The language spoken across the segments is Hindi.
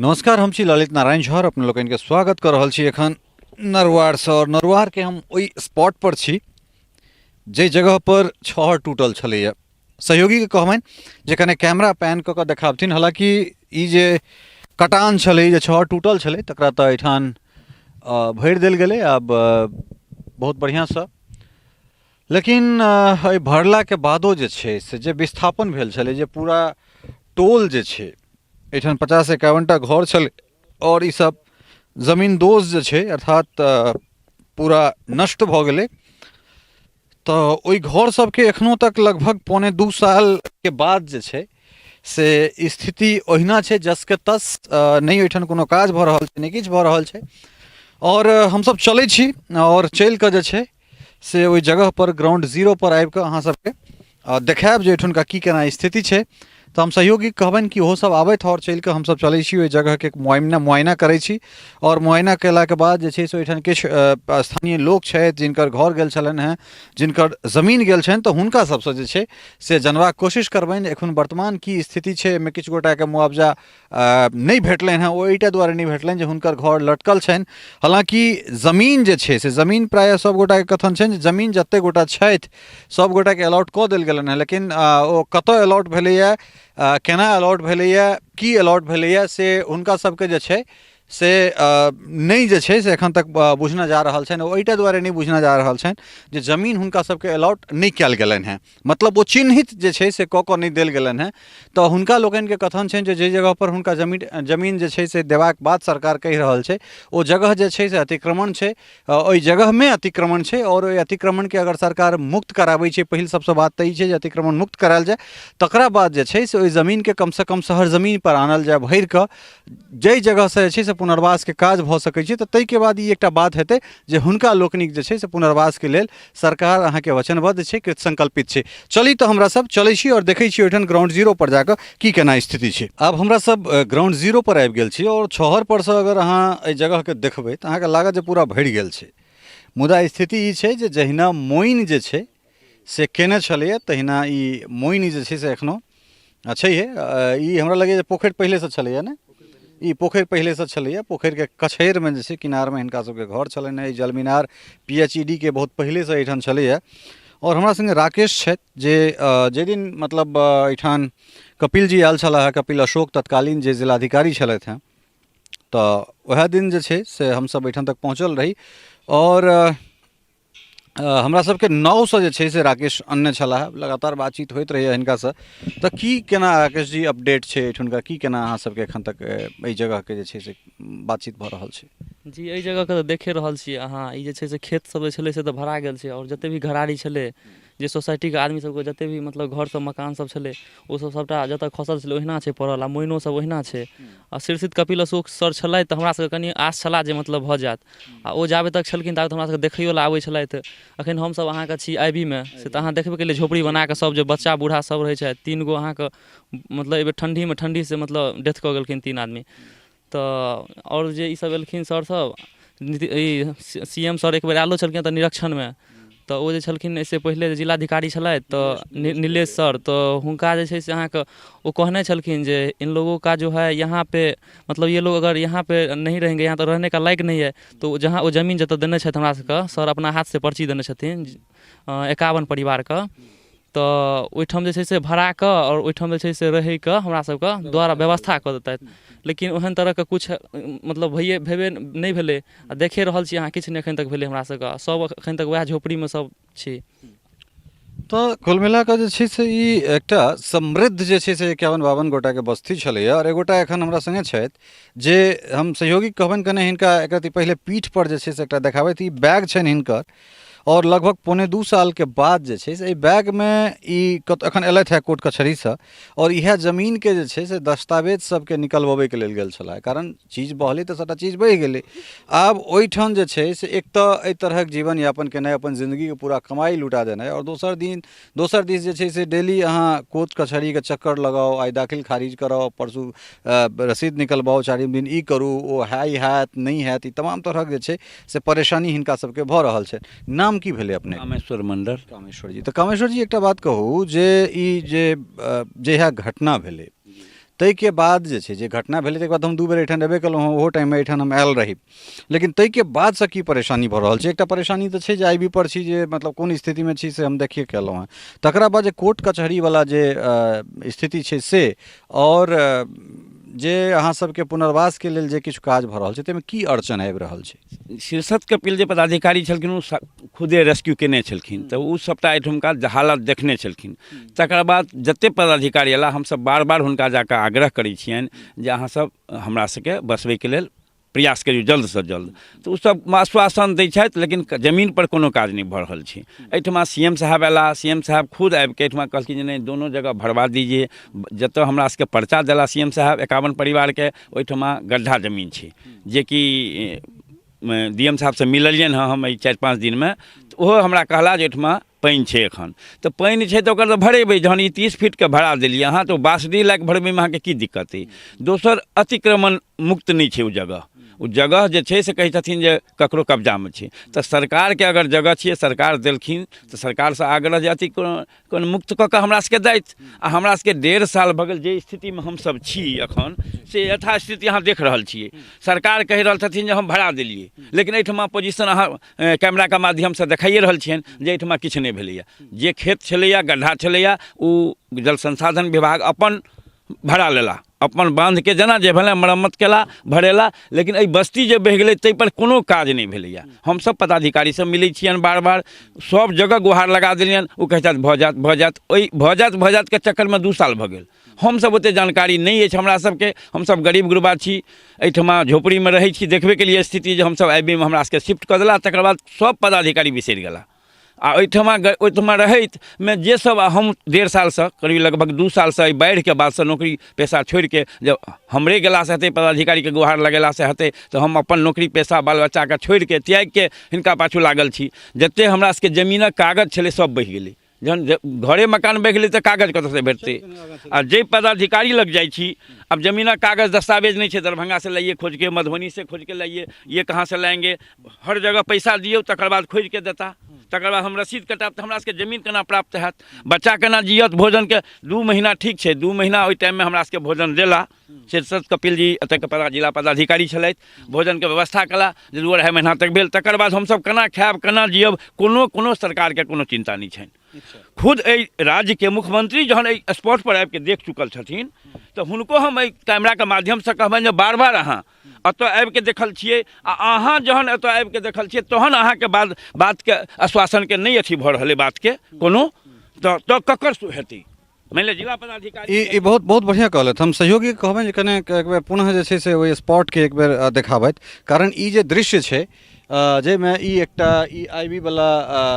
नमस्कार, हम छी ललित नारायण झा और अपने लोगन के स्वागत कर रहल छी एखन नरवार से। और नरवार के हम ओई स्पॉट पर छी जे जगह पर छहर टूटल छलैया। सहयोगी के कहबनि जे कने कैमरा पैन कऽ देखाबथिन। हालांकि ई जे कटान छलै, जे छहर टूटल छलै, तकरा तऽ एहिठाम भरि देल गेलै आब बहुत बढ़िआँसँ। लेकिन एहि भरलाके बादो जे छै से जे विस्थापन भेल छलै, जे पूरा टोल जे छै, एहिठाम 50-51टा घर छलै और ई सब जमीन दोज जे छै अर्थात पूरा नष्ट भऽ गेलै। तऽ ओहि घर सबके एखनो तक लगभग 1.25 साल के बाद जे छै से स्थिति ओहिना छै जसके तस। नहि ओहिठाम कोनो काज भऽ रहल छै, नहि किछु भऽ रहल छै। और हमसब चलै छी और चलि कऽ जे छै से ओहि जगह पर ग्राउंड जीरो पर आबि कऽ अहाँ सबके देखायब जे ओहिठुनका की केना स्थिति छै। तो हम सहयोगी कहबनि कि ओहो सब आबैत और चलि कऽ हमसब चलै छी ओहि जगह के मुआयना करै छी। और मुआयना केलाके बाद जे छै से ओहिठाम किछु स्थानीय लोक छथि जिनकर घर गेल छलनि हैं, जिनकर जमीन गेल छनि, तऽ हुनका सबसँ जे छै से जनबाक कोशिश करबनि एखन वर्तमान की स्थिति छै। एहिमे किछु गोटाके मुआवजा नहि भेटलनि हैं, ओ एहिटा दुआरे नहि भेटलनि जे हुनकर घर लटकल छनि। हालांकि जमीन जे छै से जमीन प्रायः सब गोटाके कथन छनि जे जमीन जते गोटा छथि सब गोटाके अलॉट कऽ देल गेलनि हैं। लेकिन ओ कतऽ अलॉट भेलैया, केना अलॉट भेलैया, की अलॉट भेलैया, से हुनका सबके जे छै से नहि जे छै से एखन तक बुझना जा रहल छनि। ओहिटा दुआरे नहि बुझना जा रहल छनि जे जमीन हुनका सबके अलॉट नहि कयल गेलनि हैं, मतलब ओ चिन्हित जे छै से कऽ कऽ नहि देल गेलनि हैं। तऽ हुनका लोकनिके कथन छनि जे जाहि जगह पर हुनका जमीन जे छै से देबाक बात सरकार कहि रहल छै, ओ जगह जे छै से अतिक्रमण छै, ओहि जगहमे अतिक्रमण छै। और ओहि अतिक्रमणके अगर सरकार मुक्त कराबै छै, पहिल सबसँ बात तऽ ई छै जे अतिक्रमण मुक्त करायल जाय, तकरा बाद जे छै से ओहि जमीनके कमसँ कम शहर जमीन पर आनल जाय भरि कऽ, जाहि जगहसँ जे छै से पुनर्वासके काज भऽ सकै छै। तऽ ताहिके बाद ई एकटा बात हेतै जे हुनका लोकनिक जे छै से पुनर्वासके लेल सरकार अहाँके वचनबद्ध छै, कृत संकल्पित छै। चली तऽ हमरा सब चलै छी और देखै छी ओहिठाम ग्राउंड जीरो पर जाकऽ की केना स्थिति छै। आब हमरा सब ग्राउंड जीरो पर आबि गेल छी और छहर पर से अगर अहाँ एहि जगहके देखबै तऽ अहाँके लागत जे पूरा भरि गेल छै। मुदा स्थिति ई छै जे जहिना मोइन जे छै से केने छलैया, तहिना ई मोइन जे छै से एखनो छैहे। ई हमरा लगैया जे पोखरि पहिलेसँ छलैया ने, ई पोखरि पहिलेसँ छलैया। पोखरिके कछैरमे जे छै किनारमे हिनका सबके घर छलनि हैं। ई जलमीनार PHED के बहुत पहिलेसँ एहिठाम छलैया। और हमरा संगे राकेश छथि जे जाहि दिन मतलब एहिठाम कपिल जी आयल छलाह, कपिल अशोक तत्कालीन जे जिलाधिकारी छलथि हैं, तऽ वएह दिन जे छै से हमसब एहिठाम तक पहुँचल रही। और हमरा सबके नावसँ जे छै से राकेश अन्य छलाह, लगातार बातचीत होइत रहैया हिनकासँ। तऽ की केना राकेश जी अपडेट छै एहिठुनका, की केना अहाँ सबके एखन तक एहि जगहके जे छै से बातचीत भऽ रहल छै? जी, एहि जगहके तऽ देखे रहल छियै अहाँ। ई जे छै से खेत सब जे छलै से तऽ भरा गेल छै, और जते भी घरारी छलै, जे सोसाइटीके आदमी सबके जते भी मतलब घर सब मकान सब छलै, ओ सब सबटा जतऽ खसल छलै ओहिना छै पड़ल, आ मोइनो सब ओहिना छै। आ शीर्षित कपिल अशोक सर छलथि तऽ हमरा सबके कनि आश छला जे मतलब भऽ जायत। आ ओ जाबे तक छलखिन ताबे हमरा सबके देखैयो लए आबै छलथि। अखन हमसब अहाँके छी IB मे, से तऽ अहाँ देखबे केलियै झोपड़ी बनाकऽ सब जे बच्चा बूढ़ा सब रहै छथि। 3 गो अहाँके मतलब एहि बेर ठण्डीसँ मतलब डेथ कऽ गेलखिन 3 आदमी। तऽ और जे ईसब एलखिन सर सब, ई CM सर एक बेर आयलो छलखिन तऽ निरीक्षणमे। तऽ ओ जे छलखिन एहिसँ पहिले जिलाधिकारी छलथि तऽ नीलेश सर, तऽ हुनका जे छै से अहाँके ओ कहने छलखिन जे इन लोगों का जो है यहाँ पे मतलब ये लोग अगर यहाँ पे नहीं रहेंगे, यहाँ तो रहने का लायक नहीं है। तो जहाँ वो जमीन जतऽ देने छथि हमरा सबके, सर अपना हाथ से पर्ची देने छथिन 51 परिवारके। तऽ ओहिठाम जे छै से भरा कऽ और ओहिठाम जे छै से रहैके हमरा सबके द्वारा व्यवस्था कऽ देतथि। लेकिन ओहन तरहके किछु मतलब भेबे नहि भेलै। आ देखे रहल छी अहाँ, किछु नहि एखन तक भेलै हमरा सबके। सब एखन तक वएह झोपड़ीमे सब छी। तऽ कुल मिला कऽ जे छै से ई एकटा समृद्ध जे छै से 51-52 गोटाके बस्ती छलैया। और एगोटा एखन हमरा संगे छथि जे हम सहयोगी कहबनि कने हिनका एक रत्ती पहिले पीठ पर जे छै से एकटा देखाबैत। ई बैग छनि हिनकर, और लगभग 1.25 साल के बाद जे छै से एहि बैगमे ई एखन एलथि है कोर्ट कचहरीसँ। और इएह जमीनके जे छै से दस्तावेज सबके निकलबैके लेल गेल छलाह, कारण चीज बहलै तऽ सबटा चीज बहि गेलै। आब ओहिठाम जे छै से एक तऽ एहि तरहक जीवन यापन केनाइ, अपन जिन्दगीके पूरा कमाई लुटा देनाइ, और दोसर दिस जे छै से डेली अहाँ कोर्ट कचहरीके चक्कर लगाउ, आइ दाखिल खारिज कराउ, परसू रसीद निकलबाउ, चारिम दिन ई करू, ओ हैत नहि हैत, ई तमाम तरहक जे छै से परेशानी हिनका सबके भऽ रहल छै। नाम की भेलै अपने? कामेश्वर मंडल। कामेश्वर जी। तऽ कामेश्वर जी एकटा बात कहू जे ई जे इएह घटना भेलै, ताहि के बाद जे छै जे घटना भेलै तकर बाद हम 2 बेर एहिठाम एबे केलहुँ हँ, ओहो टाइममे एहिठाम हम आयल रही, लेकिन ताहि के बादसँ की परेशानी भऽ रहल छै? एकटा परेशानी तऽ छै जे IB पर छी, जे मतलब कोन स्थितिमे छी से हम देखिए केलहुँ हँ। तकरा बाद जे कोर्ट कचहरीवला जे स्थिति छै से, आओर जे अहाँ सबके पुनर्वासके लेल जे किछु काज भऽ रहल छै ताहिमे की अड़चन आबि रहल छै? शीर्षक कपिल जे पदाधिकारी छलखिन ओ खुदे रेस्क्यू केने छलखिन, तऽ ओ सबटा एहिठुमका हालत देखने छलखिन। तकर बाद जतेक पदाधिकारी अयला हमसब बार बार हुनका जाकऽ आग्रह करै छियनि जे अहाँसब हमरा सबके बसबैके लेल प्रयास करियौ जल्दसँ जल्द, तऽ ओसब आश्वासन दै छथि, लेकिन जमीन पर कोनो काज नहि भऽ रहल छै। एहिठमा CM साहब अयला, CM साहब खुद आबिके एहिठमा कहलखिन जे नहीं दोनों जगह भरवा दीजिए। जतऽ हमरा सबके पर्चा देला CM साहब 51 परिवारके, ओहिठमा गड्ढा जमीन छै, जेकि DM साहब से मिललियनि हँ हम एहि 4-5 दिनमे, तऽ ओहो हमरा कहला जे एहिठमा पानि छै एखन। तऽ पानि छै तऽ ओकर तऽ भरेबै, जहन ई 30 फीटके भरा देलियै अहाँ, तऽ बासडी लायक भरबैमे अहाँके की दिक्कत अइ? दोसर अतिक्रमण मुक्त नहि छै ओ जगह जे छै से कहै छथिन जे ककरो कब्जामे छै। तऽ सरकारके अगर जगह छियै, सरकार देलखिन, तऽ सरकारसँ आग्रह जे अतिक्रमण मुक्त कऽ कऽ हमरा सबके दैथ। आ हमरा सबके 1.5 साल भऽ गेल जे स्थितिमे हमसब छी एखन, से यथास्थिति अहाँ देख रहल छियै। सरकार कहि रहल छथिन जे हम भरा देलियै, लेकिन एहिठमा पोजीशन अहाँ कैमराके माध्यमसँ देखाइए रहल छियनि जे एहिठमा किछु नहि भेलैए। जे खेत छलैए, गड्ढा छलैए, ओ जल संसाधन विभाग अपन भरा लेला, अपन बांधके जेना जे भेलै मरम्मत केला, भरेला, लेकिन एहि बस्ती जे बहि गेलै ताहिपर कोनो काज नहि भेलैए। हमसब पदाधिकारीसँ मिलै छियनि बार बार, सब जगह गुहार लगा देलियनि, ओ कहै छथि भऽ जायत। ओहि भऽ जायतके चक्करमे 2 साल भऽ गेल। हमसब ओतेक जानकारी नहि अछि हमरा सबके, हमसब गरीब गुरबा छी, एहिठमा झोपड़ीमे रहै छी। देखबे केलिए स्थिति जे हमसब IB मे हमरा सबके शिफ्ट कऽ देला, तकर बाद सब पदाधिकारी बिसरि गेला। आ ओहिठमा रहैतमे जे सब हम 1.5 सालसँ करीब लगभग 2 सालसँ एहि बाढ़िके बादसँ नौकरी पेशा छोड़िके, जब हमरे गेलासँ हेतै, पदाधिकारीके गुहार लगेलासँ हेतै, तऽ हम अपन नौकरी पेशा बाल बच्चाके छोड़िके त्यागिके हिनका पाछू लागल छी। जतेक हमरा सबके जमीनक कागज छलै सब बहि गेलै। जहन घरे मकान बहि गेलै तऽ कागज कतऽसँ भेटतै? आ जे पदाधिकारी लग जाइ छी, अब जमीनक कागज दस्तावेज नहीं है, दरभंगा से लाइए खोज के, मधुबनी से खोज के लाइए, ये कहाँ से लाएंगे? हर जगह पैसा दियो तकर बाद खोज के देता, तकर बाद हम रसीद कटाब, तऽ हमरा सबके जमीन केना प्राप्त हैत? बच्चा केना जियत? भोजन के 2 महीना ठीक छै, 2 महीना ओहि टाइममे हमरा सबके भोजन देला। शीर्षक कपिल जी एतऽके जिला पदाधिकारी छलथि, भोजनके व्यवस्था कला, जे 2-2.5 महीना तक भेल। तकर बाद हमसब केना खायब, केना जियब, कोनो सरकारके कोनो चिंता नहीं छनि। खुद एहि राज्यके मुख्यमंत्री जहन एहि स्पॉट पर आबिके देख चुकल छथिन, तऽ हुनको हम एहि कैमराके माध्यमसँ कहबनि जे बार बार अहाँ एतऽ आबिके देखल छियै, आ अहाँ जहन एतऽ आबिके देखल छियै तहन अहाँके बातके आश्वासनके नहि अथी भऽ रहल अइ बातके कोनो, तऽ ककर हेतै? मानि लिअ जिला पदाधिकारी ई बहुत बहुत बढ़िया कहलथि। हम सहयोगी कहबनि जे कने एक बेर पुनः जे छै से ओहि स्पॉटके एक बेर देखाबथि, कारण ई जे दृश्य छै जाहिमे ई एकटा ई IB वाला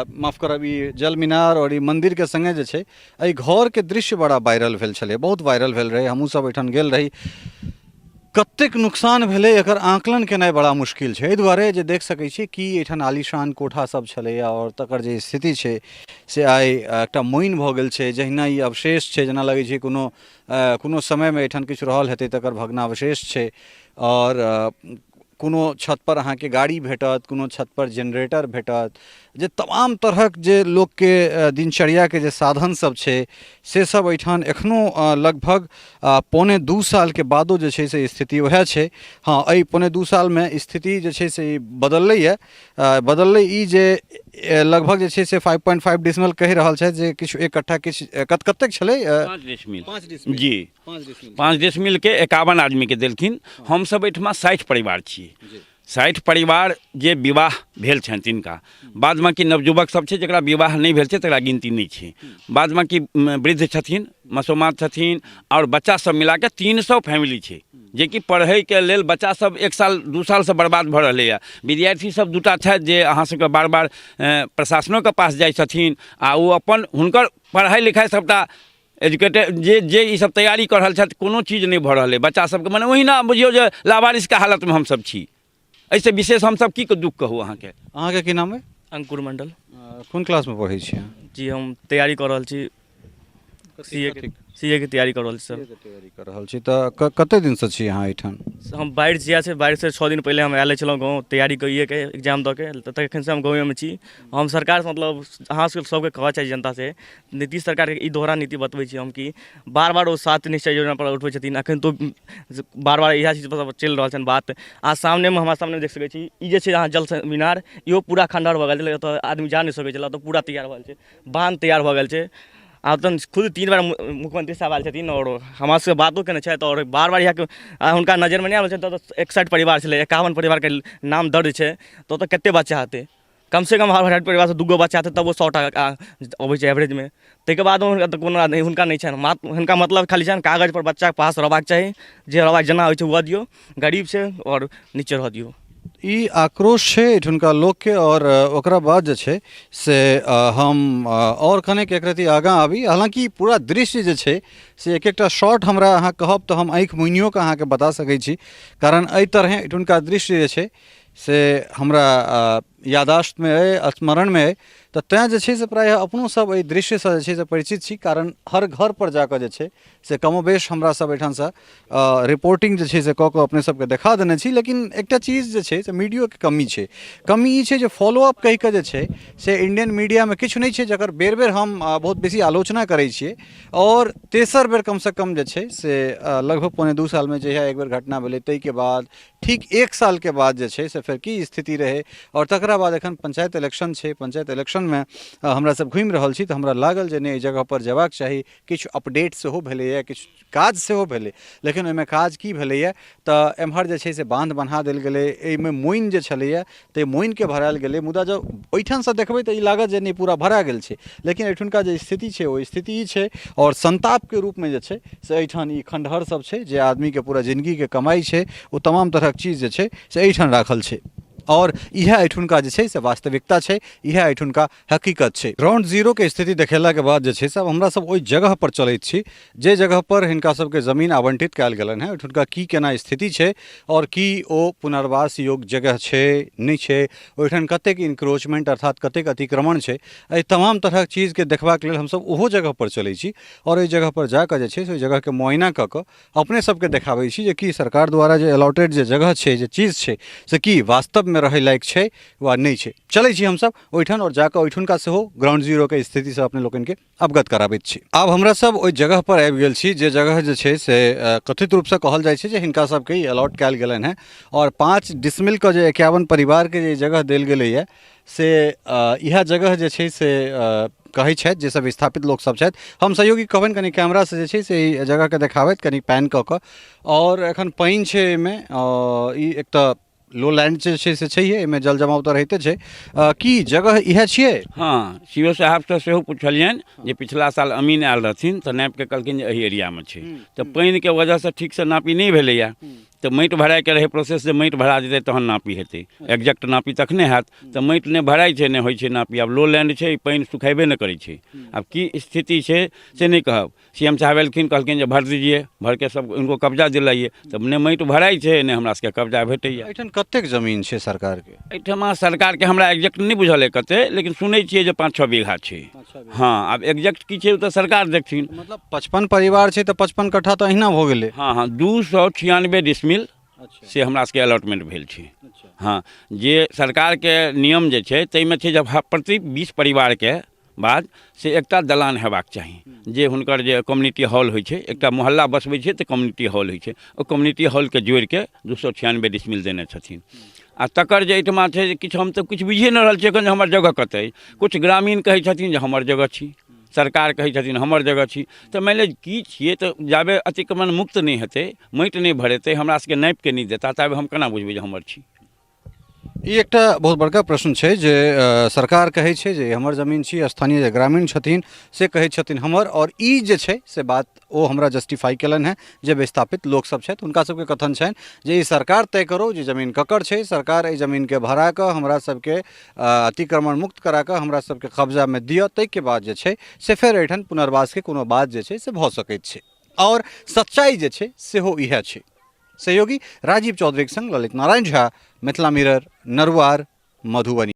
माफ करब ई जल मीनार और ई मंदिर के संगे जे छै एहि घर के दृश्य बड़ा वायरल भेल छलै, बहुत वायरल भेल रहे। हमहूँ सब एहिठाम गेल रही। कतेक नुकसान भेलै एकर आकलन केनाइ बड़ा मुश्किल छै, एहि दुआरे जे देख सकै छी कि एहिठाम आलीशान कोठा सब छलैए, और तकर जे स्थिति छै से आइ एकटा मोइन भऽ गेल छै। जहिना ई अवशेष छै, जेना लगै छै कोनो समयमे एहिठाम किछु रहल हेतै तकर भग्नावशेष छै। और कोनो छत पर अहाँके गाड़ी भेटत, कोनो छत पर जनरेटर भेटत, जे तमाम तरहक जे लोकके दिनचर्याके जे साधन सब छै से सब एहिठाम एखनो लगभग 1.25 सालके बादो जे छै से स्थिति वएह छै। हाँ, एहि 1.25 सालमे स्थिति जे छै से बदललै ई जे लगभग जे छै से 5.5 डिसमिल कहि रहल छथि, जे किछु एक कट्ठा किछु कतेक छलै? 5 डिसमिल जी, 5 डिसमिलके 51 आदमीके देलखिन। हमसब एहिठमा 60 परिवार छियै। 60 परिवार जे विवाह भेल छनि तिनका, बाद बाँकी नवयुवक सब छै जकरा विवाह नहीं भेल छै तकरा गिनती नहीं छै, बाद बाँकी वृद्ध छथिन, मसोमात छथिन, और बच्चा सब मिला के 300 फैमिली छै, जे कि पढ़ैके लेल बच्चा सब 1 साल 2 सालसँ बर्बाद भऽ रहलैए। विद्यार्थी सब 2टा छथि जे अहाँ सबके बार बार प्रशासनोके पास जाइ छथिन, आ ओ अपन हुनकर पढ़ाइ लिखाइ सबटा एजुकेटेड जे ई सब तैयारी कऽ रहल छथि, कोनो चीज नहीं भऽ रहल अइ बच्चा सबके। मने ओहिना बुझियौ जे लावारिसके हालतमे हमसब छी। एहिसँ विशेष हमसब की दुख कहू अहाँके की नाम अइ? अंकुर मंडल। कोन क्लासमे पढ़ै छी? जी हम तैयारी कऽ रहल छी सीए के तैयारी कर रहल छी सर। तैयारी कर रहल छी तऽ कते दिन से छी अहाँ एहिठाम? हम बाढ़ि जिया छै, बाढ़ि से 6 दिन पहले हम आयल छलहुँ गाँव तैयारी करिए के एग्जाम दऽ के, तऽ तखन से हम गाँवेमे छी। हम सरकार से मतलब अहाँ सबके कहऽ चाही जनता से, नीतीश सरकार के ई दोहरा नीति बतबै छी हम कि बार बार ओ 7 निश्चय योजना पर उठबै छथिन, अखन तो बार बार इएह चीज पर चलि रहल छनि बात। आ सामने में हमरा सामने देख सकै छी ई जे छै अहाँ जल मीनार, इहो पूरा खंडहर भऽ गेल छै, ओतऽ आदमी जा नहि सकै छलै, ओतऽ पूरा तैयार भऽ गेल छै, बांध तैयार भऽ गेल छै। आ तऽ खुद 3 बार मुख्यमंत्री साहब आयल छथिन और हमरा से बातो केने छथि, और बार बार यहाँ हुनका नजरमे नहि आबै छै। तऽ 61 परिवार छलै, 51 परिवारके नाम दर्ज छै, तऽ ओतऽ कतेक बच्चा हेतै? कम से कम हर परिवार से 2 बच्चा हेतै, तब वो 100 टाका अबै छै एवरेजमे। ताहिके बाद कोनो हुनका नहि छनि, हुनका मतलब खाली छनि कागज पर बच्चाके पास रहबाक चाही, जे रहबाक जेना होइ छै हुअ दियौ, गरीब छै और नीचे रह दियौ। ई आक्रोश छै एहिठुनका लोकके, और ओकरा बाद जे छै से हम और कनेक एकरति आगाँ आबी। हालांकि पूरा दृश्य जे छै से एक एकटा शॉट हमरा अहाँ कहब तऽ हम आँखि मुनियो कऽ अहाँके बता सकै छी, कारण एहि तरह एहिठुनका दृश्य जे छै से हमरा यादाश्तमे अइ, स्मरणमे अइ। तऽ तेँ जे छै से प्रायः अपनो सब एहि दृश्यसँ जे छै से परिचित छी, कारण हर घर पर जाकऽ जे छै से कमोबेश हमरा सब एहिठामसँ रिपोर्टिंग जे छै से कऽ कऽ अपने सबके देखा देने छी। लेकिन एकटा चीज जे छै से मीडियोके कमी छै। कमी ई छै जे फॉलोअप कहि कऽ जे छै से इंडियन मीडियामे किछु नहि छै जकर बेर बेर हम बहुत बेसी आलोचना करै छियै, और तेसर बेर कमसँ कम जे छै से लगभग पौने 2 सालमे जहिया एक बेर घटना भेलै ताहिके बाद ठीक 1 सालके बाद जे छै से फेर की स्थिति रहै, और तकरा बाद एखन पंचायत इलेक्शन छै। पंचायत इलेक्शनमे हमरा सब घुमि रहल छी तऽ हमरा लागल जे नहि एहि जगह पर जेबाक चाही। किछु अपडेट सेहो भेलैए, किछु काज सेहो भेलै, लेकिन ओहिमे काज की भेलैए तऽ एम्हर जे छै से बांध बन्हा देल गेलै, एहिमे मोइन जे छलैए तऽ मोइनके भरायल गेलै। मुदा जब ओहिठामसँ देखबै तऽ ई लागत जे नहि पूरा भरा गेल छै, लेकिन एहिठुनका जे स्थिति छै ओ स्थिति ई छै। और संतापके रूपमे जे छै से एहिठाम ई खंडहर सब छै, जे आदमीके पूरा जिन्दगीके कमाई छै, ओ तमाम तरहक चीज जे छै से एहिठाम राखल छै। और इएह एहिठुनका जे छै से वास्तविकता छै, इएह एहिठुनका हकीकत छै। ग्राउंड जीरो के स्थिति देखेलाके बाद जे छै से हमरा सब ओहि जगह पर चलैत छी जे जगह पर हिनका सबके जमीन आवंटित कयल गेलनि हैं। ओहिठुनका की केना स्थिति छै, और की ओ पुनर्वास योग्य जगह छै नहि छै, ओहिठाम कतेक इंक्रोचमेंट अर्थात कतेक अतिक्रमण छै, एहि तमाम तरहक चीजके देखबाक लेल हमसब ओहो जगह पर चलै छी। और एहि जगह पर जाकऽ जे छै से ओहि जगहके मुआयना कऽ कऽ अपने सबके देखाबै छी जे कि सरकार द्वारा जे अलॉटेड जे जगह छै, जे चीज छै से की वास्तवमे रहै लायक छै वा नहि छै। चलै छी हमसब ओहिठाम और जाकऽ ओहिठुनका सेहो ग्राउंड जीरोके स्थितिसँ अपने लोकनिके अवगत कराबैत छी। आब हमरा सब ओहि जगह पर आबि गेल छी जे जगह जे छै से कथित रूपसँ कहल जाइ छै जे हिनका सबके ई अलॉट कयल गेलनि हैं, और 5 डिसमिलके जे 51 परिवारके जे जगह देल गेलैए से इएह जगह जे छै से कहै छथि जे सब विस्थापित लोकसब छथि। हम सहयोगी कहबनि कनि कैमरासँ जे छै से ई जगहके देखाबैत कनि पैन कऽ कऽ। और एखन पानि छै एहिमे, ई एक तऽ लो लैंड जे छै से छैहे, एहिमे जल जमाव तऽ रहिते छै। की जगह इएह छियै? हाँ, सीओ साहबसँ सेहो पुछलियनि जे पिछला साल अमीन आयल रहथिन तऽ नापिके कहलखिन जे एहि एरियामे छै। तऽ पानिके वजहसँ ठीकसँ नापी नहि भेलैए, तऽ माटि भराइके रहै प्रोसेस, जे माटि भरा जेतै तहन नापी हेतै, एक्जैक्ट नापी तखने हैत। तऽ माटि नहि भराइ छै नहि होइ छै नापी। आब लो लैंड छै, पानि सुखेबे नहि करै छै। आब की स्थिति छै से नहि कहब। सीएम साहब एलखिन, कहलखिन जे भर दीजिए, भर के सब उनको कब्जा दिलाइए। तब नहि माटि भराइ छै नहि हमरा सबके कब्जा भेटैए। एहिठाम कतेक जमीन छै सरकारके? एहिठमा सरकारके हमरा एक्जैक्ट नहि बुझल अइ कतेक, लेकिन सुनै छियै जे 5-6 बीघा छै। हाँ, आब एक्जैक्ट की छै ओ तऽ सरकार देखथिन। मतलब 55 परिवार छै तऽ 55 कट्ठा तऽ अहिना भऽ गेलै। हाँ, 296 डिसमिल से हमरा सबके अलॉटमेंट भेल छै। हाँ, जे सरकारके नियम जे छै ताहिमे छै जब प्रति 20 परिवारके बाद से एकटा दलान हेबाक चाही, जे हुनकर जे कम्युनिटी हॉल होइ छै, एकटा मोहल्ला बसबै छै तऽ कम्युनिटी हॉल होइ छै, ओ कम्युनिटी हॉलके जोड़िके 296 डिसमिल देने छथिन। आ तकर जे एहिठमा छै जे किछु हम तऽ किछु बुझिए नहि रहल छियै एखन जे हमर जगह कतऽ अइ। किछु ग्रामीण कहै छथिन जे हमर जगह छी, सरकार कहै छथिन हमर जगह छी। तऽ मानि लिअ की छियै, तऽ जाबे अतिक्रमण मुक्त नहि हेतै, माटि नहि भरेतै, हमरा सबके नापिके नहि देता, ताबे हम केना बुझबै जे हमर छी। ई एकटा बहुत बड़का प्रश्न छै जे सरकार कहै छै जे हमर जमीन छी, स्थानीय जे ग्रामीण छथिन से कहै छथिन हमर। और ई जे छै से बात ओ हमरा जस्टिफाई केलनि हैं जे विस्थापित लोकसब छथि हुनका सबके कथन छनि जे ई सरकार तय करो जे जमीन ककर छै, सरकार एहि जमीनके भरा कऽ हमरा सबके अतिक्रमण मुक्त करा कऽ हमरा सबके कब्जामे दिअ, ताहिके बाद जे छै से फेर एहिठाम पुनर्वासके कोनो बात जे छै से भऽ सकैत छै। और सच्चाई जे छै सेहो इएह छै। सहयोगी राजीव चौधरीक संग ललित नारायण झा, मिथिला मिरर, नरुआर, मधुबनी।